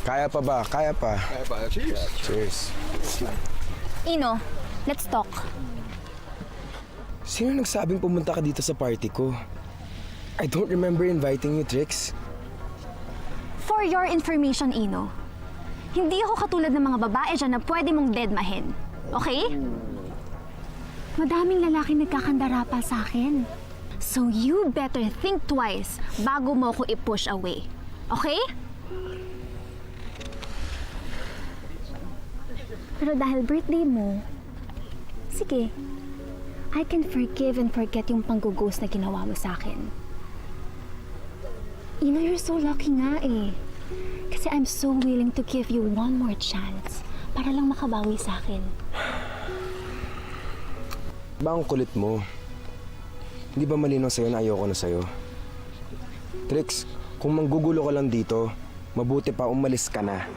Kaya pa ba? Kaya pa. Kaya pa. Cheers. Cheers. Ino, let's talk. Sino nagsabing pumunta ka dito sa party ko? I don't remember inviting you, Trix. For your information, Ino, hindi ako katulad ng mga babae dyan na pwede mong deadmahin. Okay? Madaming lalaki nagkakandara pa sa akin. So you better think twice bago mo ako i-push away. Okay? Pero dahil birthday mo, sige, I can forgive and forget yung pang-ghost na ginawa mo sa akin. Ino, you're so lucky nga eh. Kasi I'm so willing to give you one more chance para lang makabawi sa akin. Ba ang kulit mo? Hindi ba malinaw sa'yo na ayoko na sa'yo? Trix, kung manggugulo ka lang dito, mabuti pa umalis ka na.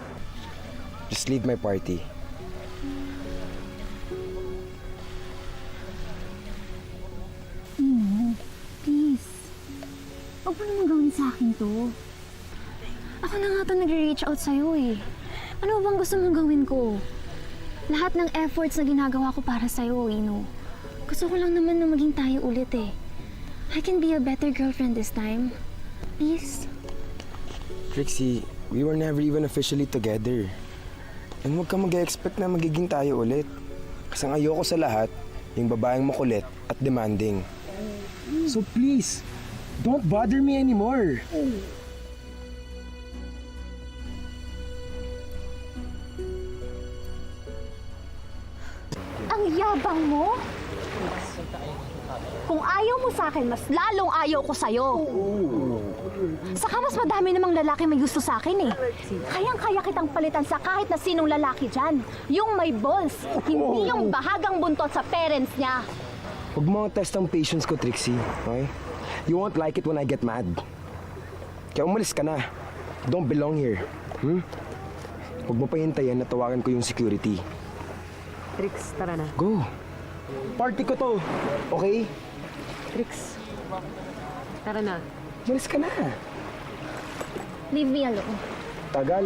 Just leave my party. Please, huwag mo naman gawin sa akin to. Ako na nga to nagre-reach out sa'yo eh. Ano bang gusto mong gawin ko? Lahat ng efforts na ginagawa ko para sa'yo, Ino. Gusto ko lang naman na maging tayo ulit eh. I can be a better girlfriend this time. Please. Trixie, we were never even officially together. And huwag ka mag-expect na magiging tayo ulit. Kasi ang ayoko sa lahat, yung babaeng makulit at demanding. So please, don't bother me anymore. Ang yabang mo? Kung ayaw mo sa akin, mas lalong ayaw ko sa'yo. Saka mas madami namang lalaki may gusto sa akin eh. Kayang-kaya kitang palitan sa kahit na sinong lalaki dyan. Yung may balls, hindi yung bahagang buntot sa parents niya. Huwag mo test ang patience ko, Trixie. Okay? You won't like it when I get mad. Kaya umalis ka na. Don't belong here. Huwag mo pa hintayin na tawagan ko yung security. Trix, tara na. Go. Party ko to. Okay? Trix, tara na. Umalis ka na. Leave me alone. Tagal.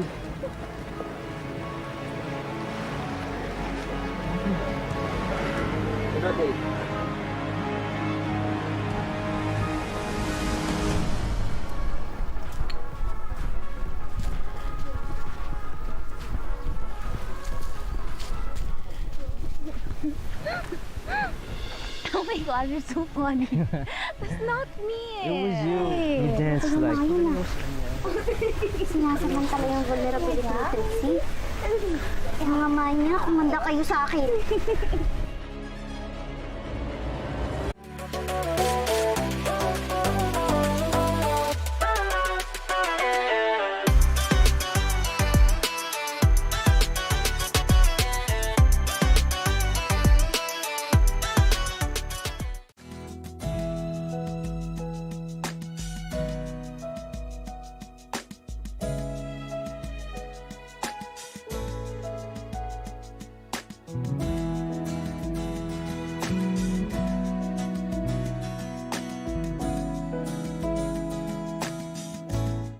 Oh my God, you're so funny. That's not me eh. It was you. You danced like... Sinasaman tala yung vulnerability ni Trixie. Mga manya, kumanda kayo sa akin.